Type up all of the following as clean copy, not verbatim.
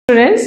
Students,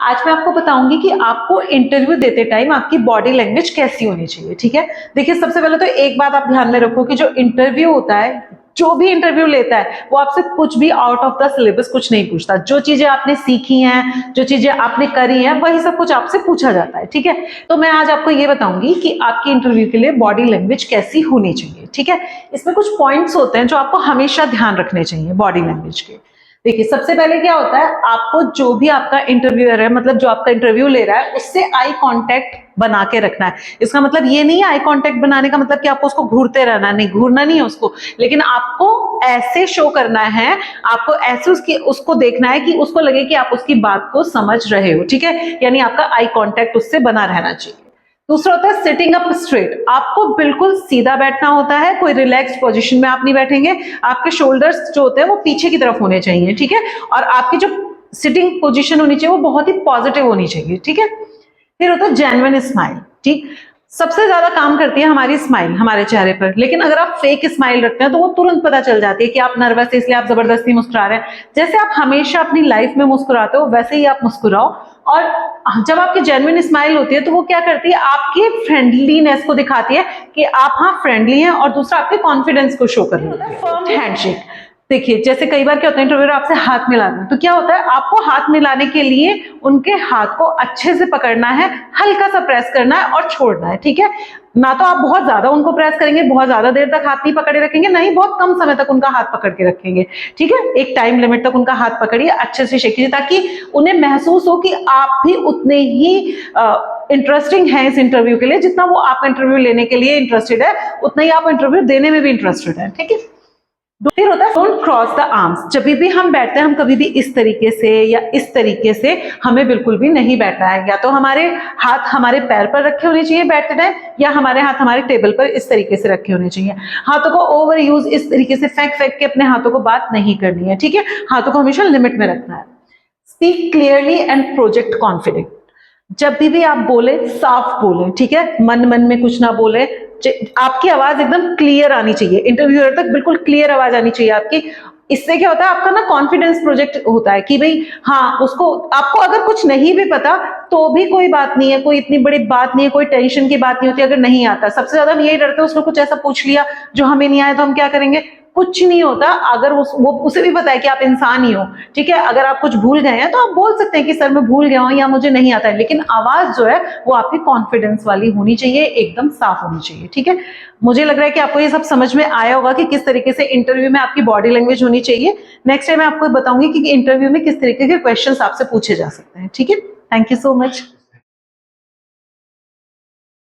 आज मैं आपको बताऊंगी कि आपको इंटरव्यू देते टाइम आपकी बॉडी लैंग्वेज कैसी होनी चाहिए। ठीक है, देखिए सबसे पहले तो एक बात आप ध्यान में रखो कि जो इंटरव्यू होता है, जो भी इंटरव्यू लेता है वो आपसे कुछ भी आउट ऑफ द सिलेबस कुछ नहीं पूछता। जो चीजें आपने सीखी हैं, जो चीजें आपने करी हैं, वही सब कुछ आपसे पूछा जाता है। ठीक है, तो मैं आज आपको ये बताऊंगी कि आपकी इंटरव्यू के लिए बॉडी लैंग्वेज कैसी होनी चाहिए। ठीक है, इसमें कुछ पॉइंट्स होते हैं जो आपको हमेशा ध्यान रखने चाहिए बॉडी लैंग्वेज के। देखिए सबसे पहले क्या होता है, आपको जो भी आपका इंटरव्यूअर है, मतलब जो आपका इंटरव्यू ले रहा है, उससे आई कांटेक्ट बना के रखना है। इसका मतलब ये नहीं है, आई कांटेक्ट बनाने का मतलब कि आपको उसको घूरते रहना, नहीं घूरना नहीं है उसको, लेकिन आपको ऐसे शो करना है, आपको ऐसे उसको देखना है कि उसको लगे कि आप उसकी बात को समझ रहे हो। ठीक है, यानी आपका आई कांटेक्ट उससे बना रहना चाहिए। दूसरा होता है सिटिंग अप स्ट्रेट। आपको बिल्कुल सीधा बैठना होता है, कोई रिलैक्स पोजीशन में आप नहीं बैठेंगे। आपके शोल्डर्स जो होते हैं वो पीछे की तरफ होने चाहिए। ठीक है, और आपकी जो सिटिंग पोजीशन होनी चाहिए वो बहुत ही पॉजिटिव होनी चाहिए। ठीक है, फिर होता है जेन्युइन स्माइल। ठीक, सबसे ज्यादा काम करती है हमारी स्माइल हमारे चेहरे पर, लेकिन अगर आप फेक स्माइल रखते हैं तो वो तुरंत पता चल जाती है कि आप नर्वस है, इसलिए आप जबरदस्ती मुस्कुरा रहे हैं। जैसे आप हमेशा अपनी लाइफ में मुस्कुराते हो वैसे ही आप मुस्कुराओ। और जब आपकी जेन्युइन स्माइल होती है तो वो क्या करती है, आपकी फ्रेंडलीनेस को दिखाती है कि आप हाँ फ्रेंडली हैं, और दूसरा आपके कॉन्फिडेंस को शो कर रही है। Firm handshake. देखिए जैसे कई बार क्या होता है, इंटरव्यूअर आपसे हाथ मिलाते हैं, तो क्या होता है, आपको हाथ मिलाने के लिए उनके हाथ को अच्छे से पकड़ना है, हल्का सा प्रेस करना है और छोड़ना है। ठीक है, ना तो आप बहुत ज्यादा उनको प्रेस करेंगे, बहुत ज्यादा देर तक हाथ नहीं पकड़े रखेंगे, नहीं बहुत कम समय तक उनका हाथ पकड़ के रखेंगे। ठीक है, एक टाइम लिमिट तक उनका हाथ पकड़िए, अच्छे से शेकिए, ताकि उन्हें महसूस हो कि आप भी उतने ही इंटरेस्टिंग है इस इंटरव्यू के लिए, जितना वो आपका इंटरव्यू लेने के लिए इंटरेस्टेड है, उतना ही आप इंटरव्यू देने में भी इंटरेस्टेड है। ठीक है, फिर होता है डोंट क्रॉस द आर्म्स। जब भी हम बैठते हैं, हम कभी भी इस तरीके से या इस तरीके से हमें बिल्कुल भी नहीं बैठना है। या तो हमारे हाथ हमारे पैर पर रखे होने चाहिए बैठते टाइम, या हमारे हाथ हमारे टेबल पर इस तरीके से रखे होने चाहिए। हाथों को ओवर यूज इस तरीके से फेंक फेंक के अपने हाथों को बात नहीं करनी है। ठीक है, हाथों को हमेशा लिमिट में रखना है। Speak clearly and project confident. जब भी आप बोले साफ बोले। ठीक है, मन मन में कुछ ना बोले, आपकी आवाज एकदम क्लियर आनी चाहिए, इंटरव्यूअर तक बिल्कुल क्लियर आवाज आनी चाहिए आपकी। इससे क्या होता है, आपका ना कॉन्फिडेंस प्रोजेक्ट होता है कि भाई हाँ, उसको आपको अगर कुछ नहीं भी पता तो भी कोई बात नहीं है, कोई इतनी बड़ी बात नहीं है, कोई टेंशन की बात नहीं होती अगर नहीं आता। सबसे ज्यादा हम यही डरते हैं, उसने कुछ ऐसा पूछ लिया जो हमें नहीं आया तो हम क्या करेंगे। कुछ नहीं होता, अगर वो उसे भी पता है कि आप इंसान ही हो। ठीक है, अगर आप कुछ भूल गए हैं तो आप बोल सकते हैं कि सर मैं भूल गया हूं या मुझे नहीं आता है, लेकिन आवाज जो है वो आपकी कॉन्फिडेंस वाली होनी चाहिए, एकदम साफ होनी चाहिए। ठीक है, मुझे लग रहा है कि आपको ये सब समझ में आया होगा कि किस तरीके से इंटरव्यू में आपकी बॉडी लैंग्वेज होनी चाहिए। नेक्स्ट टाइम मैं आपको बताऊंगी कि इंटरव्यू में किस तरीके के क्वेश्चंस आपसे पूछे जा सकते हैं। ठीक है, थैंक यू सो मच।